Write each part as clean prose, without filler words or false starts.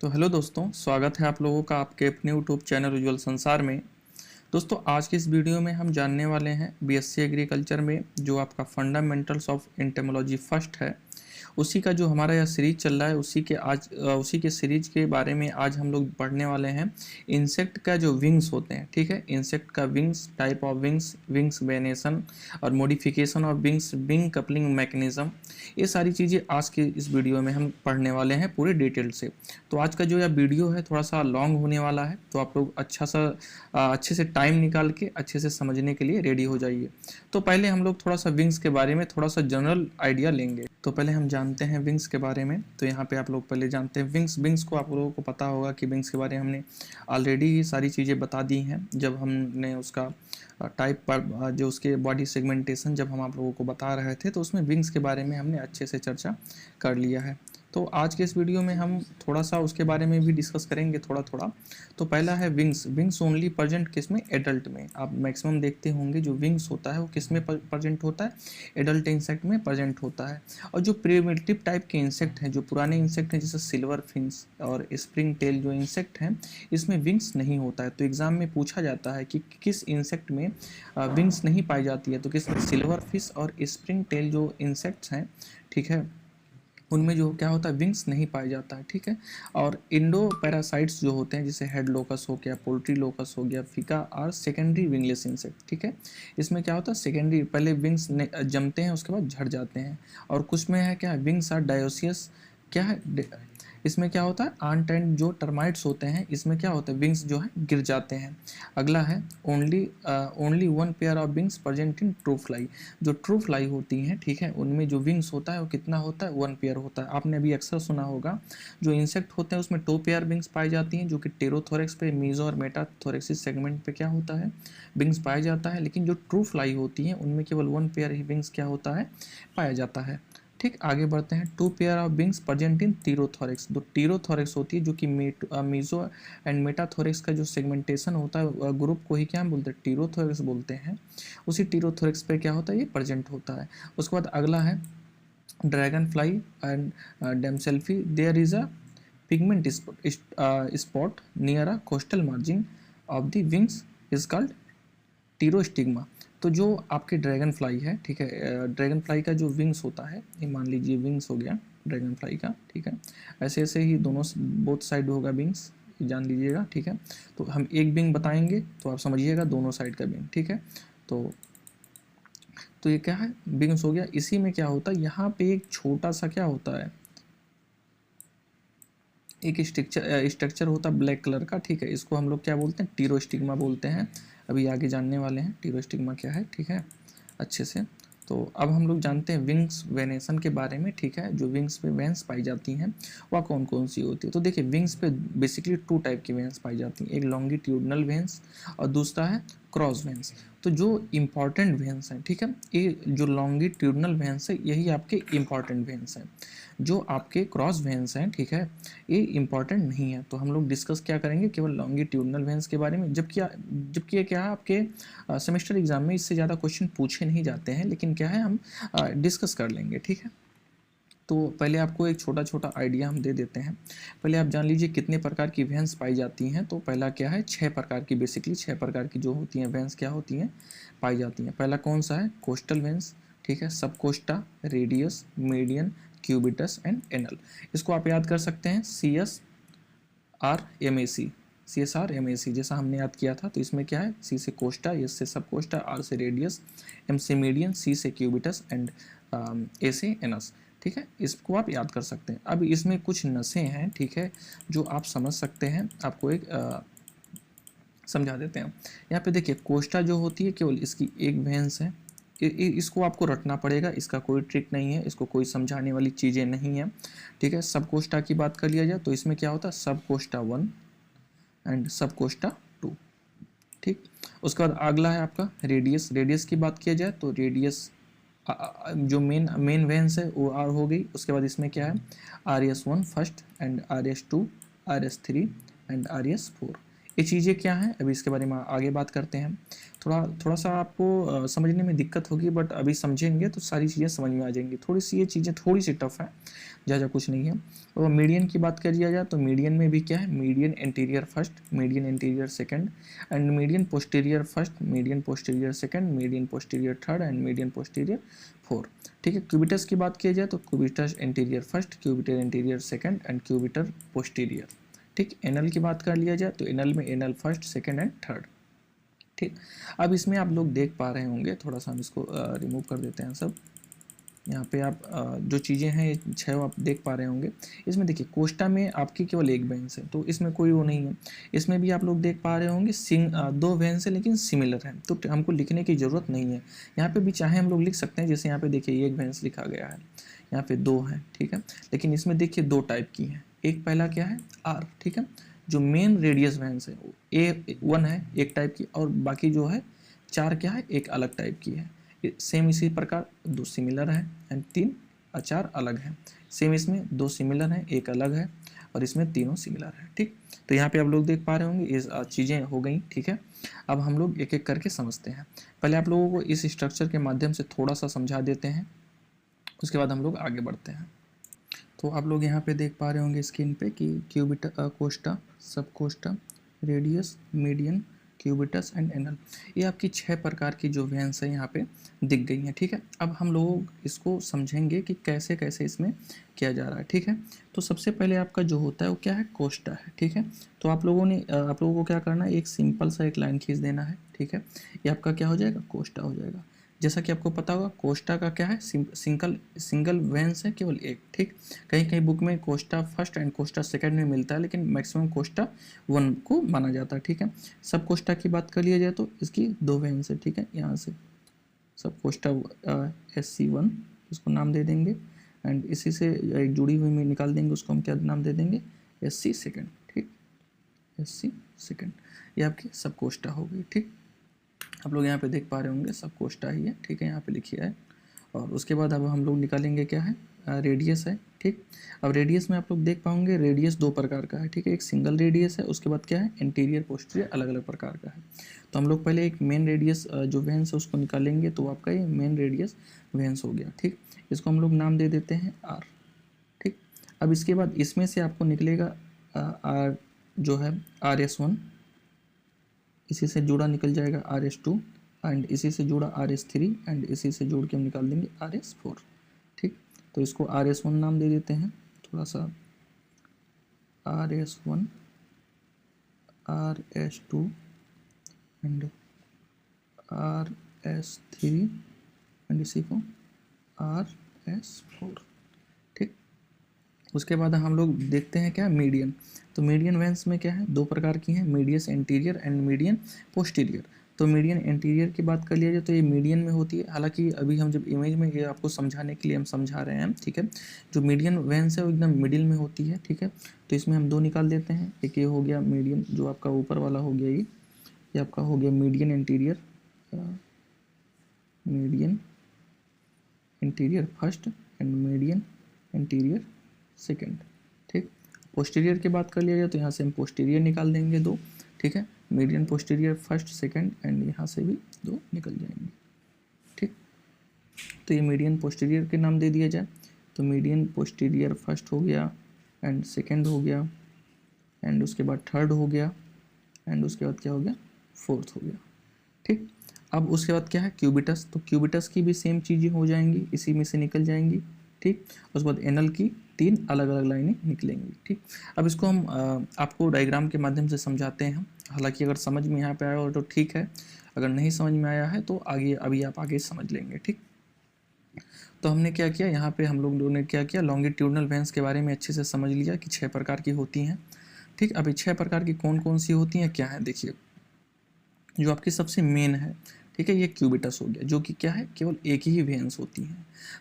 तो हेलो दोस्तों, स्वागत है आप लोगों का आपके अपने यूट्यूब चैनल उज्ज्वल संसार में। दोस्तों, आज के इस वीडियो में हम जानने वाले हैं बीएससी एग्रीकल्चर में जो आपका फंडामेंटल्स ऑफ एंटेमोलॉजी फर्स्ट है, उसी का जो हमारा यह सीरीज चल रहा है उसी के सीरीज के बारे में आज हम लोग पढ़ने वाले हैं। इंसेक्ट का जो विंग्स होते हैं, ठीक है, इंसेक्ट का wings, type of wings, wings venation और modification of wings, wing coupling mechanism, ये सारी चीज़ें आज के इस वीडियो में हम पढ़ने वाले हैं पूरे डिटेल से। तो आज का जो यह वीडियो है थोड़ा सा लॉन्ग होने वाला है, तो आप लोग अच्छे से टाइम निकाल के अच्छे से समझने के लिए रेडी हो जाइए। तो पहले हम लोग थोड़ा सा विंग्स के बारे में थोड़ा सा जनरल आइडिया लेंगे। तो पहले हम जानते हैं विंग्स के बारे में। तो यहाँ पे आप लोग पहले जानते हैं विंग्स को आप लोगों को पता होगा कि विंग्स के बारे में हमने ऑलरेडी ही सारी चीज़ें बता दी हैं जब हमने उसका टाइप पर जो उसके बॉडी सेगमेंटेशन जब हम आप लोगों को बता रहे थे, तो उसमें विंग्स के बारे में हमने अच्छे से चर्चा कर लिया है। तो आज के इस वीडियो में हम थोड़ा सा उसके बारे में भी डिस्कस करेंगे थोड़ा थोड़ा। तो पहला है विंग्स ओनली प्रेजेंट किस में? एडल्ट में। आप मैक्सिमम देखते होंगे जो विंग्स होता है वो किस में प्रेजेंट होता है? एडल्ट इंसेक्ट में प्रेजेंट होता है। और जो प्रिमिटिव टाइप के इंसेक्ट हैं, जो पुराने इंसेक्ट हैं जैसे सिल्वर फिन्स और स्प्रिंग टेल जो इंसेक्ट हैं, इसमें विंग्स नहीं होता है। तो एग्जाम में पूछा जाता है कि किस इंसेक्ट में विंग्स नहीं पाई जाती है, तो किस सिल्वर फिश और स्प्रिंग टेल जो इंसेक्ट्स हैं, ठीक है, उनमें जो क्या होता है विंग्स नहीं पाया जाता है, ठीक है। और इंडो पैरासाइट्स जो होते हैं जैसे हेड लोकस हो गया, पोल्ट्री लोकस हो गया, फिका और सेकेंडरी विंगलेस इंसेक्ट, ठीक है। इसमें क्या होता है सेकेंडरी, पहले विंग्स जमते हैं उसके बाद झड़ जाते हैं। और कुछ में है क्या, विंग्स आर डायोसियस, क्या है इसमें क्या होता है आंट एंड जो टर्माइट्स होते हैं इसमें क्या होता है विंग्स जो है गिर जाते हैं। अगला है only one pair of wings present in true fly. जो ट्रू फ्लाई होती हैं, ठीक है, उनमें जो विंग्स होता है वो कितना होता है? वन पेयर होता है। आपने अभी अक्सर सुना होगा जो इंसेक्ट होते हैं उसमें 2 पेयर विंग्स पाई जाती हैं, जो कि टेरोथोरेक्स पे, मीजो और मेटाथोरेक्सिस सेगमेंट पे क्या होता है विंग्स पाया जाता है। लेकिन जो ट्रू फ्लाई होती हैं उनमें केवल 1 पेयर ही विंग्स क्या होता है पाया जाता है। ठीक, आगे बढ़ते हैं। 2 pair of wings present in pterothorax. जो टीरोथोरेक्स होती है जो कि मीजो एंड मेटाथोरेक्स का जो सेगमेंटेशन होता है ग्रुप को ही क्या बोलते हैं? टीरोथोरेक्स बोलते हैं। उसी टीरोथोरेक्स पे क्या होता है ये प्रेजेंट होता है। उसके बाद अगला है dragonfly and damselfly. There is a pigment spot near a costal margin of the wings is called pterostigma. तो जो आपके ड्रैगन फ्लाई है, ठीक है, ड्रैगन फ्लाई का जो विंग्स होता है, ये मान लीजिए विंग्स हो गया ड्रैगन फ्लाई का, ठीक है, ऐसे ऐसे ही दोनों बोथ साइड होगा विंग्स, जान लीजिएगा, ठीक है। तो हम एक विंग बताएंगे तो आप समझिएगा दोनों साइड का विंग, ठीक है। तो ये क्या है विंग्स हो गया। इसी में क्या होता है यहाँ पे एक छोटा सा क्या होता है, एक स्ट्रक्चर होता है ब्लैक कलर का, ठीक है, इसको हम लोग क्या बोलते हैं? टीरोस्टिग्मा बोलते हैं। अभी आगे जानने वाले हैं टीरोस्टिग्मा क्या है, ठीक है, अच्छे से। तो अब हम लोग जानते हैं विंग्स वेनेशन के बारे में, ठीक है। जो विंग्स पे वेंस पाई जाती हैं वह कौन कौन सी होती है? तो देखिए विंग्स पे बेसिकली 2 टाइप की वेंस पाई जाती हैं, एक लॉन्गिट्यूडनल वेंस और दूसरा है क्रॉस वेंस। तो जो इम्पॉर्टेंट वेंस हैं, ठीक है, ये जो लॉन्गिट्यूडनल वेंस है यही आपके इम्पॉर्टेंट वेंस हैं। जो आपके क्रॉस वेंस हैं, ठीक है, ये इंपॉर्टेंट नहीं है। तो हम लोग डिस्कस क्या करेंगे केवल लॉन्गिट्यूडनल वेंस के बारे में। जबकि ये क्या है आपके सेमेस्टर एग्जाम में इससे ज़्यादा क्वेश्चन पूछे नहीं जाते हैं, लेकिन क्या है हम डिस्कस कर लेंगे, ठीक है। तो पहले आपको एक छोटा छोटा आइडिया हम दे देते हैं। पहले आप जान लीजिए कितने प्रकार की वेंस पाई जाती हैं। तो पहला क्या है 6 प्रकार की, बेसिकली 6 प्रकार की जो होती हैं वेंस क्या होती हैं पाई जाती हैं। पहला कौन सा है? कोस्टल वेंस, ठीक है, सब Costa, radius, median, cubitus and anal. इसको आप याद कर सकते हैं CSR MAC जैसा हमने याद किया था। तो इसमें क्या है C से कोस्टा, S से सब कोस्टा, R से रेडियस, M से मीडियन, C से क्यूबिटस एंड A से एनस, ठीक है, इसको आप याद कर सकते हैं। अब इसमें कुछ नसें हैं, ठीक है, जो आप समझ सकते हैं। आपको एक समझा देते हैं। यहाँ पे देखिए कोस्टा जो होती है केवल इसकी एक वेंस है, इसको आपको रटना पड़ेगा, इसका कोई ट्रिक नहीं है, इसको कोई समझाने वाली चीज़ें नहीं है, ठीक है। सब कोस्टा की बात कर लिया जाए तो इसमें क्या होता है सब कोस्टा 1 एंड सब कोस्टा 2, ठीक। उसके बाद अगला है आपका रेडियस की बात किया जाए तो रेडियस जो मेन वेंस है वो आर हो गई। उसके बाद इसमें क्या है RS1 first and RS2, RS3 and RS4। ये चीज़ें क्या हैं अभी इसके बारे में आगे बात करते हैं। थोड़ा सा आपको समझने में दिक्कत होगी, बट अभी समझेंगे तो सारी चीज़ें समझ में आ जाएंगी। थोड़ी सी ये चीज़ें थोड़ी सी टफ है, ज़्यादा कुछ नहीं है। तो मीडियन की बात कर लिया जाए तो मीडियन में भी क्या है, median anterior first, median anterior second and median posterior first, median posterior second, median posterior third and median posterior fourth. ठीक है, क्यूबिटस की बात की जाए तो cubitus anterior first, cubitus anterior second and cubitus posterior. ठीक, एनल की बात कर लिया जाए तो एनल में anal first second and third. ठीक, अब इसमें आप लोग देख पा रहे होंगे, थोड़ा सा हम इसको रिमूव कर देते हैं सब। यहाँ पे आप जो चीज़ें हैं ये 6 आप देख पा रहे होंगे। इसमें देखिए कोष्टा में आपकी केवल एक वेंस है, तो इसमें कोई वो नहीं है। इसमें भी आप लोग देख पा रहे होंगे 2 वेंस है लेकिन सिमिलर है, तो हमको लिखने की ज़रूरत नहीं है। यहाँ पे भी चाहे हम लोग लिख सकते हैं, जैसे यहाँ पे देखिए एक वेंस लिखा गया है, यहाँ पे 2 है, ठीक है। लेकिन इसमें देखिए 2 टाइप की हैं। एक पहला क्या है, आर, ठीक है। जो मेन रेडियस वेंस है वो A1 है एक टाइप की, और बाकी जो है 4 क्या है, एक अलग टाइप की है। सेम इसी प्रकार 2 सिमिलर है एंड 3 4 अलग है। सेम इसमें 2 सिमिलर हैं, एक अलग है, और इसमें तीनों सिमिलर है। ठीक, तो यहाँ पे आप लोग देख पा रहे होंगे ये चीज़ें हो गई। ठीक है, अब हम लोग एक एक करके समझते हैं। पहले आप लोगों को इस स्ट्रक्चर के माध्यम से थोड़ा सा समझा देते हैं, उसके बाद हम लोग आगे बढ़ते हैं। तो आप लोग यहाँ पे देख पा रहे होंगे स्क्रीन पे कि क्यूबिटा, costa, subcosta, radius, median, cubitus and anal, ये आपकी 6 प्रकार की जो वेंस है यहाँ पे दिख गई हैं। ठीक है, अब हम लोग इसको समझेंगे कि कैसे कैसे इसमें किया जा रहा है। ठीक है, तो सबसे पहले आपका जो होता है वो क्या है, कोष्टा है। ठीक है, तो आप लोगों को क्या करना है, एक सिंपल सा एक लाइन खींच देना है। ठीक है, ये आपका क्या हो जाएगा, कोष्टा हो जाएगा। जैसा कि आपको पता होगा कोष्टा का क्या है, सिंगल वेंस है केवल एक। ठीक, कहीं कहीं बुक में कोष्टा फर्स्ट एंड कोष्टा सेकंड में मिलता है, लेकिन मैक्सिमम कोष्टा 1 को माना जाता है। ठीक है, सब कोष्टा की बात कर लिया जाए तो इसकी 2 वेंस है। ठीक है, यहाँ से सब कोष्टा SC1 इसको नाम दे देंगे, एंड इसी से एक जुड़ी हुई में निकाल देंगे, उसको हम क्या नाम दे देंगे, SC सेकंड। ठीक, SC सेकंड, ये आपकी सब कोष्टा हो गई। ठीक, आप लोग यहाँ पे देख पा रहे होंगे सब कोष्टा ही है। ठीक है, यहाँ पे लिखिए है। और उसके बाद अब हम लोग निकालेंगे क्या है, रेडियस है। ठीक, अब रेडियस में आप लोग देख पाओगे रेडियस 2 प्रकार का है। ठीक है, एक सिंगल रेडियस है, उसके बाद क्या है, इंटीरियर पोस्टीरियर अलग अलग प्रकार का है। तो हम लोग पहले एक मेन रेडियस जो वेंस है उसको निकालेंगे, तो आपका ये मेन रेडियस वेंस हो गया। ठीक, इसको हम लोग नाम दे देते हैं R। ठीक, अब इसके बाद इसमें से आपको निकलेगा R जो है RS1, इसी से जुड़ा निकल जाएगा RS2, एंड इसी से जुड़ा RS3, एंड इसी से जोड़ के हम निकाल देंगे RS4। ठीक, तो इसको RS1 नाम दे देते हैं, थोड़ा सा RS1, RS2 and RS3 and इसी को RS4। ठीक, उसके बाद हम लोग देखते हैं क्या, मीडियन। तो मीडियन वेंस में क्या है, 2 प्रकार की हैं, medius anterior and median posterior. तो मीडियन एंटीरियर की बात कर लिया जाए तो ये मीडियन में होती है, हालांकि अभी हम जब इमेज में ये आपको समझाने के लिए हम समझा रहे हैं। ठीक है, जो मीडियन वेंस है वो एकदम मिडिल में होती है। ठीक है, तो इसमें हम 2 निकाल देते हैं, एक ये हो गया मीडियन, जो आपका ऊपर वाला हो गया ये आपका हो गया median interior, median anterior first and median anterior second. ठीक, पोस्टीरियर की बात कर लिया जाए तो यहाँ से हम पोस्टीरियर निकाल देंगे 2। ठीक है, median posterior first second, and यहाँ से भी 2 निकल जाएंगे। ठीक, तो ये मीडियन पोस्टीरियर के नाम दे दिया जाए, तो मीडियन पोस्टीरियर फर्स्ट हो गया, एंड सेकंड हो गया, एंड उसके बाद थर्ड हो गया, एंड उसके बाद क्या हो गया, फोर्थ हो गया। ठीक, अब उसके बाद क्या है, क्यूबिटस। तो क्यूबिटस की भी सेम चीज़ें हो जाएंगी, इसी में से निकल जाएंगी। ठीक, उसके बाद एनल की 3 अलग अलग लाइनें निकलेंगी। ठीक, अब इसको हम आपको डायग्राम के माध्यम से समझाते हैं। हालांकि अगर समझ में यहाँ पे आया हो तो ठीक है, अगर नहीं समझ में आया है तो आगे अभी आप आगे समझ लेंगे। ठीक, तो हमने क्या किया, यहाँ पे हम लोगों ने क्या किया, लॉन्गिट्यूडनल वेंस के बारे में अच्छे से समझ लिया कि 6 प्रकार की होती हैं। ठीक, अभी 6 प्रकार की कौन कौन सी होती हैं क्या है, देखिए जो आपकी सबसे मेन है, ठीक है, ये क्यूबिटस हो गया, जो कि क्या है, केवल एक ही वेंस होती है।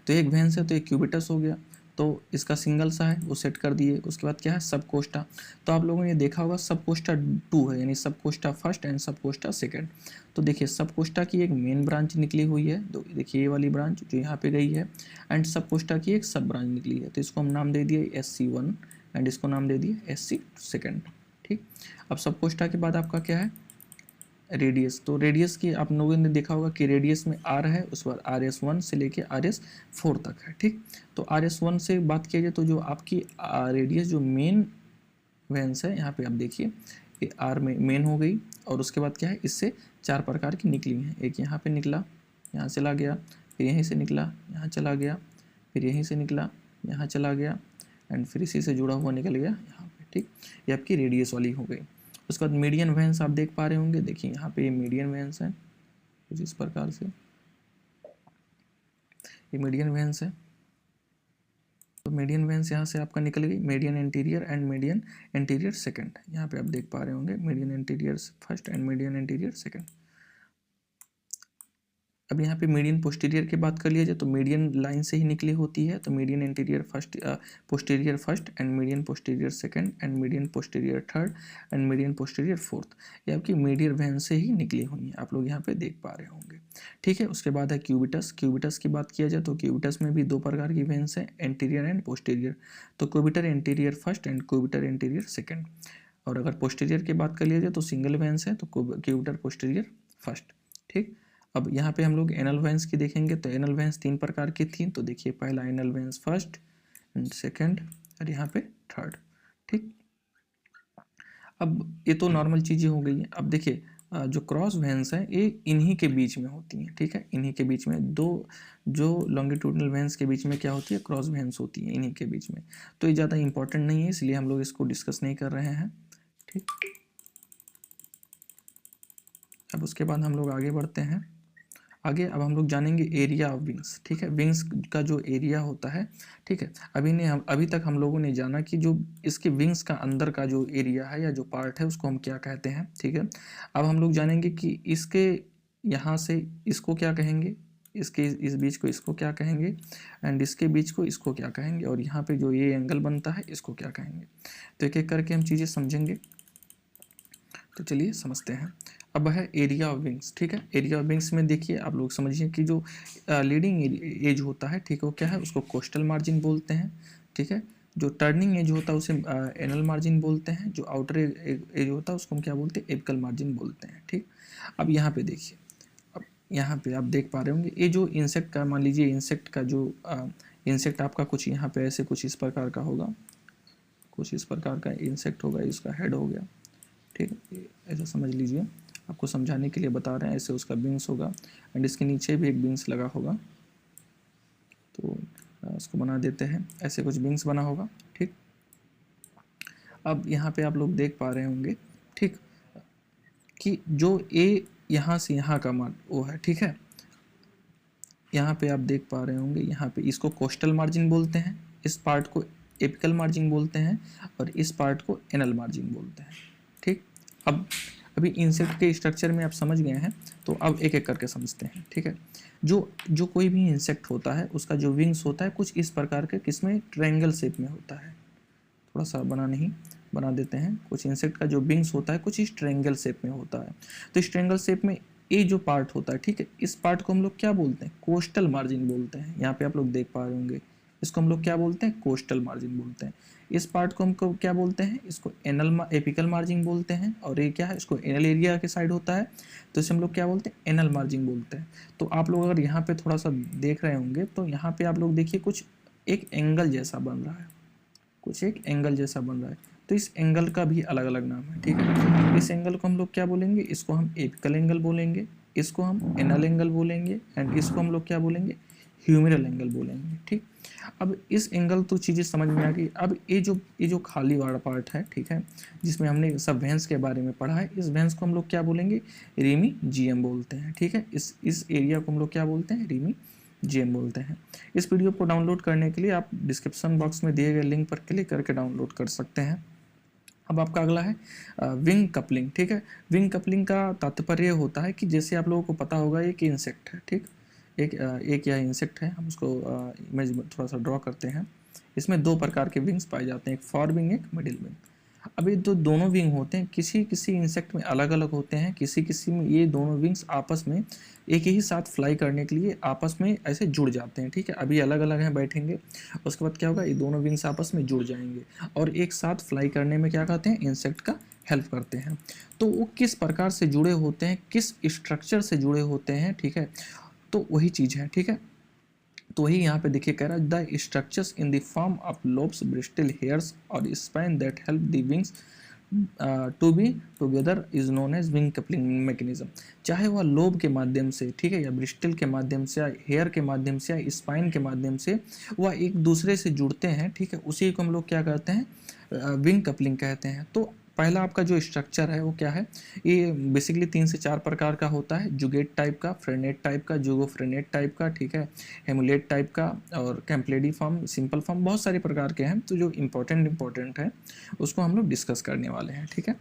तो एक वेंस है तो एक क्यूबिटस हो गया, तो इसका सिंगल सा है वो सेट कर दिए। उसके बाद क्या है, सब कोष्टा। तो आप लोगों ने देखा होगा सब कोष्टा 2 है, यानी सब कोष्टा फर्स्ट एंड सब कोष्टा सेकंड। तो देखिए सब कोष्टा की एक मेन ब्रांच निकली हुई है, तो देखिए ये वाली ब्रांच जो यहाँ पे गई है, एंड सब कोष्टा की एक सब ब्रांच निकली है, तो इसको हम नाम दे दिए SC1, एंड इसको नाम दे दिए SC सेकंड। ठीक। अब सबकोष्ठा के बाद आपका क्या है, रेडियस। तो रेडियस की आप लोगों ने देखा होगा कि रेडियस में आर है, उस पर RS1 से लेके RS4 तक है, ठीक। तो RS1 से बात किया जाए तो जो आपकी रेडियस जो मेन वेंस है, यहाँ पे आप देखिए ये आर में मेन हो गई, और उसके बाद क्या है, इससे 4 प्रकार की निकली हैं। एक यहाँ पे निकला, यहाँ चला गया, फिर यहीं से निकला, यहाँ चला गया, फिर यहीं से निकला, यहाँ चला गया, एंड फिर इसी से जुड़ा हुआ निकल गया यहाँ पे, ठीक। ये आपकी रेडियस वाली हो गई। उसके बाद मीडियन वेंस आप देख पा रहे होंगे, देखिए यहाँ पे ये मीडियन वेंस है कुछ इस प्रकार से, ये मीडियन वेंस है। तो मीडियन वेंस यहाँ से आपका निकल गई, median interior and median anterior second. यहाँ पे आप देख पा रहे होंगे median anterior first and median anterior second. अब यहाँ पे मीडियन पोस्टीरियर की बात कर लिया जाए तो मीडियन लाइन से ही निकली होती है, तो median anterior first posterior first and median posterior second and median posterior third and median posterior fourth, ये आपकी मीडियन वेन से ही निकली हुई है, आप लोग यहाँ पे देख पा रहे होंगे, ठीक है। उसके बाद है क्यूबिटस। क्यूबिटस की बात किया जाए तो क्यूबिटस में भी 2 प्रकार की वेन्स हैं, एंटीरियर एंड पोस्टीरियर। तो cubitus anterior first and cubitus anterior second. और अगर पोस्टीरियर की बात कर लिया जाए तो सिंगल वेंस है, तो क्यूबिटर पोस्टीरियर फर्स्ट, ठीक। अब यहाँ पे हम लोग एनल वेंस की देखेंगे, तो एनल वेंस 3 प्रकार की थी, तो देखिए पहला एनल वेंस फर्स्ट एंड सेकंड और यहाँ पे थर्ड, ठीक। अब ये तो नॉर्मल चीज़ें हो गई हैं। अब देखिए जो क्रॉस वेंस है ये इन्हीं के बीच में होती हैं, ठीक है। इन्हीं के बीच में दो जो लॉन्गिट्यूडनल वेंस के बीच में क्या होती है, क्रॉस वेंस होती है इन्हीं के बीच में। तो ये ज़्यादा इंपॉर्टेंट नहीं है, इसलिए हम लोग इसको डिस्कस नहीं कर रहे हैं, ठीक। अब उसके बाद हम लोग आगे बढ़ते हैं। आगे अब हम लोग जानेंगे एरिया ऑफ विंग्स, ठीक है। विंग्स का जो एरिया होता है, ठीक है। अभी तक हम लोगों ने जाना कि जो इसके विंग्स का अंदर का जो एरिया है या जो पार्ट है उसको हम क्या कहते हैं, ठीक है। अब हम लोग जानेंगे कि इसके यहाँ से इसको क्या कहेंगे, इसके इस बीच को इसको क्या कहेंगे, एंड इसके बीच को इसको क्या कहेंगे, और यहाँ पे जो ये एंगल बनता है इसको क्या कहेंगे। तो एक एक करके हम चीज़ें समझेंगे, तो चलिए समझते हैं। अब है एरिया ऑफ विंग्स, ठीक है। एरिया ऑफ विंग्स में देखिए आप लोग समझिए कि जो लीडिंग एज होता है, ठीक है, वो क्या है, उसको कोस्टल मार्जिन बोलते हैं, ठीक है। जो टर्निंग एज होता है उसे एनल मार्जिन बोलते हैं, जो आउटर एज होता है उसको हम क्या बोलते हैं, एपिकल मार्जिन बोलते हैं, ठीक। अब यहाँ पे देखिए, अब यहाँ पे आप देख पा रहे होंगे ये जो इंसेक्ट का, मान लीजिए इंसेक्ट का जो इंसेक्ट आपका कुछ यहाँ पे ऐसे कुछ इस प्रकार का होगा, कुछ इस प्रकार का इंसेक्ट होगा, इसका हेड हो गया, ठीक, ऐसा समझ लीजिए, आपको समझाने के लिए बता रहे हैं। ऐसे उसका विंग्स होगा एंड इसके नीचे भी एक विंग्स लगा होगा, तो उसको बना देते हैं, ऐसे कुछ विंग्स बना होगा, ठीक। अब यहाँ पे आप लोग देख पा रहे होंगे, ठीक, कि जो ए यहाँ से यहाँ का मान वो है, ठीक है। यहाँ पे आप देख पा रहे होंगे, यहाँ पे इसको कोस्टल मार्जिन बोलते हैं, इस पार्ट को एपिकल मार्जिन बोलते हैं और इस पार्ट को एनल मार्जिन बोलते हैं, ठीक। अब अभी इंसेक्ट के स्ट्रक्चर में आप समझ गए हैं, तो अब एक एक करके समझते हैं, ठीक है। जो कोई भी इंसेक्ट होता है उसका जो विंग्स होता है कुछ इस प्रकार के, किसमें, ट्रायंगल शेप में होता है। थोड़ा सा बना देते हैं। कुछ इंसेक्ट का जो विंग्स होता है कुछ इस ट्रायंगल शेप में होता है। तो इस ट्रायंगल शेप में ये जो पार्ट होता है, ठीक है, इस पार्ट को हम लोग क्या बोलते हैं, कोस्टल मार्जिन बोलते हैं। यहाँ पे आप लोग देख पा रहे होंगे, इसको हम लोग क्या बोलते हैं, कोस्टल मार्जिन बोलते हैं। इस पार्ट को हमको क्या बोलते हैं, इसको एपिकल मार्जिन बोलते हैं, और ये क्या है, इसको एनल एरिया के साइड होता है, तो इसे हम लोग क्या बोलते हैं, एनल मार्जिन बोलते हैं। तो आप लोग अगर यहाँ पे थोड़ा सा देख रहे होंगे तो यहाँ पे आप लोग देखिए कुछ एक एंगल जैसा बन रहा है, कुछ एक एंगल जैसा बन रहा है, तो इस एंगल का भी अलग अलग नाम है, ठीक है। इस एंगल को हम लोग क्या बोलेंगे, इसको हम एपिकल एंगल बोलेंगे, इसको हम एनल एंगल बोलेंगे, एंड इसको हम लोग क्या बोलेंगे, ह्यूमेरल एंगल बोलेंगे, ठीक। अब इस एंगल तो चीज़ें समझ में आ गई। अब ये जो खाली वाला पार्ट है, ठीक है, जिसमें हमने सब वेंस के बारे में पढ़ा है, इस वेंस को हम लोग क्या बोलेंगे, रीमी जीएम बोलते हैं, ठीक है। इस एरिया को हम लोग क्या बोलते हैं, रीमी जीएम बोलते हैं। इस वीडियो को डाउनलोड करने के लिए आप डिस्क्रिप्शन बॉक्स में दिए गए लिंक पर क्लिक करके डाउनलोड कर सकते हैं। अब आपका अगला है विंग कपलिंग, ठीक है। विंग कपलिंग का तात्पर्य होता है कि जैसे आप लोगों को पता होगा एक इंसेक्ट है, ठीक, एक यह इंसेक्ट है, हम उसको इमेज थोड़ा सा ड्रॉ करते हैं। इसमें 2 प्रकार के विंग्स पाए जाते हैं, एक फॉर विंग, एक मिडिल विंग। अब ये दोनों विंग होते हैं, किसी किसी इंसेक्ट में अलग अलग होते हैं, किसी किसी में ये दोनों विंग्स आपस में एक ही साथ फ्लाई करने के लिए आपस में ऐसे जुड़ जाते हैं, ठीक है। अभी अलग अलग हैं, बैठेंगे, उसके बाद क्या होगा, ये दोनों विंग्स आपस में जुड़ जाएंगे और एक साथ फ्लाई करने में क्या कहते हैं, इंसेक्ट का हेल्प करते हैं। तो वो किस प्रकार से जुड़े होते हैं, किस स्ट्रक्चर से जुड़े होते हैं, ठीक है, तो वही चीज़ है, ठीक है। तो वही यहाँ पे देखिए कह रहा है the structures in the form of lobes, bristle hairs और spine that help the wings to be together is known as wing coupling mechanism. चाहे वह लोब के माध्यम से, ठीक है, या ब्रिस्टल के माध्यम से, या हेयर के माध्यम से, या स्पाइन के माध्यम से वह एक दूसरे से जुड़ते हैं, ठीक है, उसी को हम लोग क्या कहते हैं, विंग कपलिंग कहते हैं। तो पहला आपका जो स्ट्रक्चर है वो क्या है, ये बेसिकली 3 से 4 प्रकार का होता है। जुगेट टाइप का, फ्रेनेट टाइप का, जुगोफ्रेनेट टाइप का, ठीक है, हेमुलेट टाइप का और कैम्प्लेडी फॉर्म, सिंपल फॉर्म, बहुत सारे प्रकार के हैं। तो जो इम्पोर्टेंट है उसको हम लोग डिस्कस करने वाले हैं, ठीक है।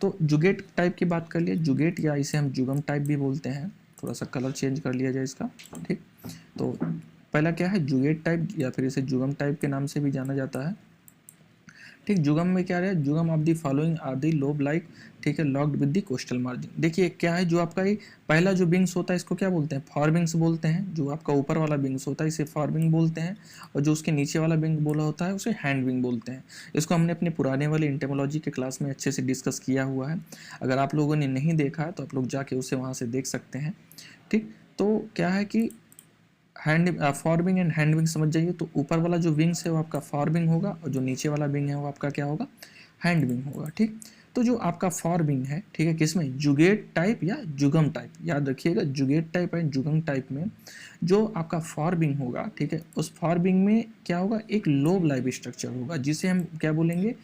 तो जुगेट टाइप की बात कर लिए, जुगेट या इसे हम जुगम टाइप भी बोलते हैं, थोड़ा सा कलर चेंज कर लिया जाए इसका, ठीक। तो पहला क्या है, जुगेट टाइप, या फिर इसे जुगम टाइप के नाम से भी जाना जाता है, ठीक। जुगम में क्या है, jugum of the following are the lobe like, ठीक है, locked with the costal margin. देखिए क्या है, जो आपका ये पहला जो विंग्स होता है इसको क्या बोलते हैं, फॉर विंग्स बोलते हैं। जो आपका ऊपर वाला विंग्स होता है इसे फॉर विंग बोलते हैं, और जो उसके नीचे वाला विंग बोला होता है उसे हैंड विंग बोलते हैं। इसको हमने अपने पुराने वाले इंटेमोलॉजी के क्लास में अच्छे से डिस्कस किया हुआ है। अगर आप लोगों ने नहीं देखा है तो आप लोग जाके उसे वहाँ से देख सकते हैं, ठीक। तो क्या है कि hand for wing and hand wing समझ जाइए। तो ऊपर वाला जो विंग्स है वो आपका फॉर विंग होगा, और जो नीचे वाला विंग है वो आपका क्या होगा, हैंड विंग होगा, ठीक। तो जो आपका फॉर विंग है, ठीक है, किसमें, जुगेट टाइप या जुगम टाइप, याद रखिएगा, जुगेट टाइप एंड जुगम टाइप में जो आपका फॉर विंग होगा, ठीक है, उस फॉर विंग में क्या होगा, एक लोब लाइव स्ट्रक्चर होगा, जिसे हम क्या बोलेंगे,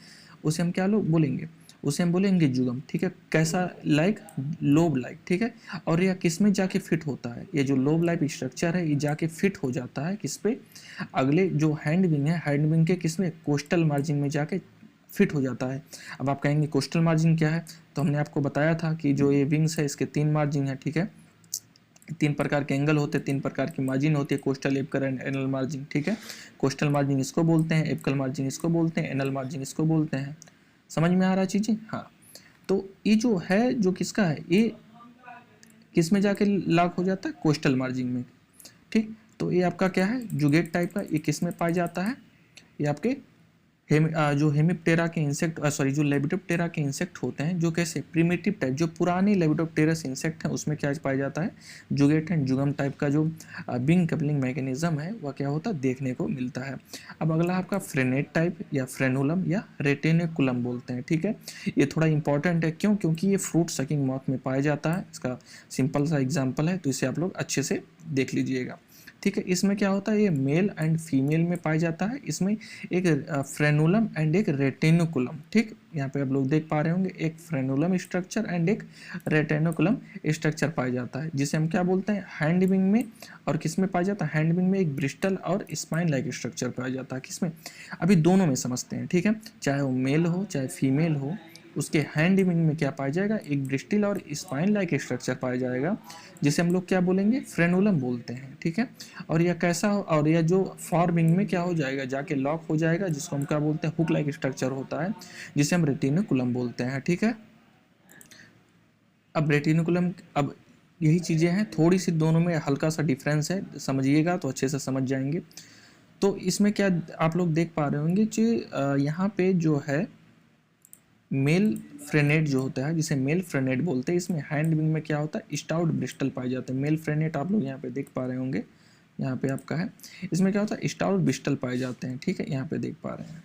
उसे हम क्या लोग बोलेंगे, उसे हम बोलेंगे जुगम, ठीक है। कैसा, लाइक लोब लाइक, ठीक है। और यह किस में जाके फिट होता है, ये जो लोब लाइक स्ट्रक्चर है ये जाके फिट हो जाता है किस पे, अगले जो हैंड विंग है, हैंड विंग के किस में, कोस्टल मार्जिन में जाके फिट हो जाता है। अब आप कहेंगे कोस्टल मार्जिन क्या है, तो हमने आपको बताया था कि जो ये विंग्स है इसके 3 मार्जिन है, ठीक है, 3 प्रकार के एंगल होते हैं, 3 प्रकार की मार्जिन होती है, coastal, apical and anal margin, ठीक है। कोस्टल मार्जिन इसको बोलते हैं, एपिकल मार्जिन इसको बोलते हैं, एनल मार्जिन इसको बोलते हैं। समझ में आ रहा है चीज़ें, हाँ। तो ये जो है, जो किसका है, ये किस में जाके लॉक हो जाता है, कोस्टल मार्जिन में, ठीक। तो ये आपका क्या है, जुगेट टाइप का, ये किस में पाया जाता है, ये आपके जो हेमिप्टेरा के इंसेक्ट, सॉरी, जो लेपिडोप्टेरा के इंसेक्ट होते हैं, जो कैसे प्रिमिटिव टाइप, जो पुराने लेपिडोप्टेरस इंसेक्ट हैं उसमें क्या पाया जाता है, जुगेट एंड जुगम टाइप का जो विंग कपलिंग मैकेनिज्म है वह क्या होता है, देखने को मिलता है। अब अगला आपका फ्रेनेट टाइप या फ्रेनुलम या रेटिनिकुलम बोलते हैं, ठीक है। ये थोड़ा इंपॉर्टेंट है, क्यों, क्योंकि ये फ्रूट सकिंग मॉथ में पाया जाता है। इसका सिंपल सा एग्जाम्पल है, तो इसे आप लोग अच्छे से देख लीजिएगा, ठीक है। इसमें क्या होता है, ये मेल एंड फीमेल में पाया जाता है। इसमें एक फ्रेनुलम एंड एक रेटिनुकुलम, ठीक, यहाँ पे आप लोग देख पा रहे होंगे, एक फ्रेनुलम स्ट्रक्चर एंड एक रेटिनुकुलम स्ट्रक्चर पाया जाता है, जिसे हम क्या बोलते हैं, हैंड विंग में। और किस में पाया जाता है, हैंड विंग में एक ब्रिस्टल और स्पाइन लाइक स्ट्रक्चर पाया जाता है, किसमें, अभी दोनों में समझते हैं, ठीक है। चाहे वो मेल हो चाहे फीमेल हो, उसके हैंड विंग में क्या पाया जाएगा, एक ब्रिस्टल और स्पाइन लाइक स्ट्रक्चर पाया जाएगा, जिसे हम लोग क्या बोलेंगे, फ्रेनुलम बोलते हैं, ठीक है। और यह कैसा हो, और यह जो फॉर विंग में क्या हो जाएगा, जाके लॉक हो जाएगा, जिसको हम क्या बोलते हैं, हुक लाइक स्ट्रक्चर होता है, जिसे हम रेटिनुकुलम बोलते हैं, ठीक है। अब रेटिनुकुलम, अब यही चीज़ें हैं, थोड़ी सी दोनों में हल्का सा डिफरेंस है, समझिएगा तो अच्छे से समझ जाएंगे। तो इसमें क्या आप लोग देख पा रहे होंगे कि यहाँ पे जो है मेल फ्रेनेट जो होता है, जिसे मेल फ्रेनेट बोलते हैं, इसमें हैंड विंग में क्या होता है, स्टाउट ब्रिस्टल पाए जाते हैं। मेल फ्रेनेट आप लोग यहाँ पे देख पा रहे होंगे, यहाँ पे आपका है, इसमें क्या होता है, स्टाउट ब्रिस्टल पाए जाते हैं, ठीक है, यहाँ पे देख पा रहे हैं।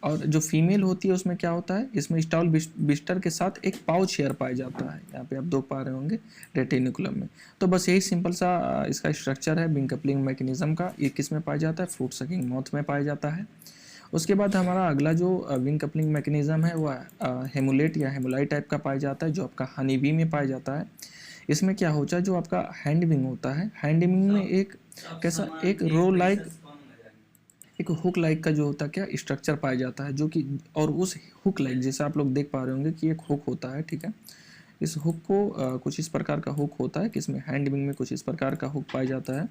और जो फीमेल होती है उसमें क्या होता है, इसमें स्टाउट ब्रिस्टल के साथ एक पाउच हेयर पाया जाता है, यहाँ पे आप देख पा रहे होंगे रेटिनुकुलम में। तो बस यही सिंपल सा इसका स्ट्रक्चर है विंग कपलिंग मैकेनिज्म का। ये किस में पाया जाता है, फ्रूट सकिंग मॉथ में पाया जाता है। उसके बाद हमारा अगला जो विंग कपलिंग मैकेनिज्म है वह हेमुलेट या हेमुलाई टाइप का पाया जाता है, जो आपका हनी बी में पाया जाता है। इसमें क्या होता है, जो आपका हैंड विंग होता है, हैंड विंग में एक कैसा, एक रो लाइक, एक हुक लाइक का जो होता है क्या स्ट्रक्चर पाया जाता है, जो कि, और उस हुक लाइक, जैसे आप लोग देख पा रहे होंगे कि एक हुक होता है, ठीक है। इस हुक को कुछ इस प्रकार का हुक होता है, किसमें, हैंड विंग में कुछ इस प्रकार का हुक पाया जाता है।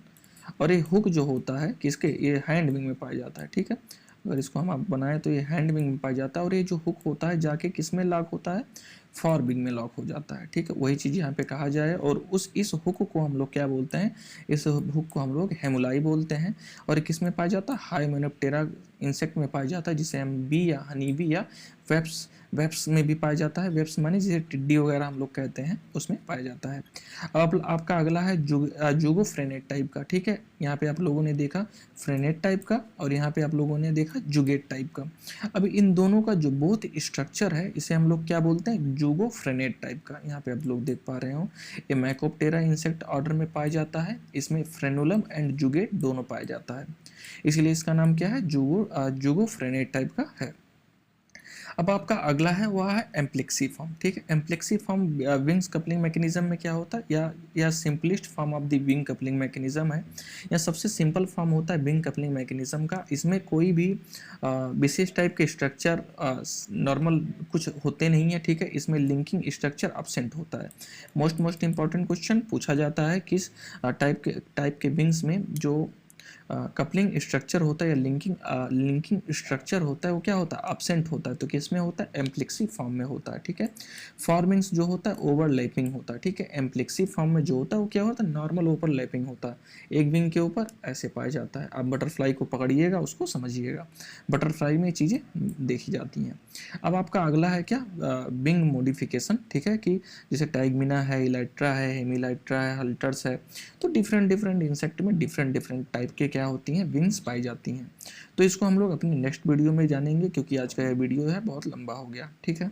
और ये हुक जो होता है किसके, ये हैंड विंग में पाया जाता है, ठीक है। अगर इसको हम आप बनाएं तो ये हैंड विंग में पाया जाता है। और ये जो हुक होता है जाके किस में लॉक होता है, फॉर विंग में लॉक हो जाता है। ठीक है, वही चीज़ यहाँ पे कहा जाए। और इस हुक को हम लोग क्या बोलते हैं, इस हुक को हम लोग हेमुलाई बोलते हैं। और किस में पाया जाता है, हाइमेनोप्टेरा इंसेक्ट में पाया जाता है, जिसे हम बी या हनी बी या वेब्स में भी पाया जाता है। वेब्स माने जिसे टिड्डी वगैरह हम लोग कहते हैं, उसमें पाया जाता है। अब आपका अगला है जुगो फ्रेनेट टाइप का। ठीक है, यहाँ पे आप लोगों ने देखा फ्रेनेट टाइप का और यहाँ पे आप लोगों ने देखा जुगेट टाइप का। अब इन दोनों का जो बोथ स्ट्रक्चर है, इसे हम लोग क्या बोलते हैं, जुगो फ्रेनेट टाइप का। यहाँ पे आप लोग देख पा रहे हो, ये मैकोप्टेरा इंसेक्ट ऑर्डर में पाया जाता है। इसमें फ्रेनुलम एंड जुगेट दोनों पाया जाता है, इसलिए इसका नाम क्या है, जुगो फ्रेनेट टाइप का है। अब आपका अगला है वह है एम्प्लेक्सीफॉर्म। ठीक है, एम्प्लेक्सीफॉर्म विंग्स कपलिंग मैकेनिज्म में क्या होता है, या simplest form of the wing coupling mechanism है, या सबसे सिंपल फॉर्म होता है विंग कपलिंग मैकेनिज्म का। इसमें कोई भी विशेष टाइप के स्ट्रक्चर नॉर्मल कुछ होते नहीं है। ठीक है, इसमें लिंकिंग स्ट्रक्चर एब्सेंट होता है। मोस्ट इंपॉर्टेंट क्वेश्चन पूछा जाता है, किस टाइप के विंग्स में जो कपलिंग स्ट्रक्चर होता है या लिंकिंग स्ट्रक्चर होता है वो क्या होता है, एब्सेंट होता है। तो किस में होता है, एम्प्लिक्सी फॉर्म में होता है। ठीक है, फॉर्मिंग्स जो होता है ओवरलैपिंग होता है। ठीक है, एम्प्लिक्सी फॉर्म में जो होता है वो क्या होता है, नॉर्मल ओवरलैपिंग होता है, एक विंग के ऊपर ऐसे पाया जाता है। आप बटरफ्लाई को पकड़िएगा, उसको समझिएगा, बटरफ्लाई में चीज़ें देखी जाती हैं। अब आपका अगला है क्या, विंग मॉडिफिकेशन। ठीक है, कि जैसे टाइगमिना है, इलाइट्रा है, हेमिलाइट्रा है, हल्टर्स है, तो डिफरेंट इंसेक्ट में डिफरेंट टाइप के क्या होती हैं, विंग्स पाई जाती हैं। तो इसको हम लोग अपनी नेक्स्ट वीडियो में जानेंगे, क्योंकि आज का यह वीडियो है बहुत लंबा हो गया। ठीक है।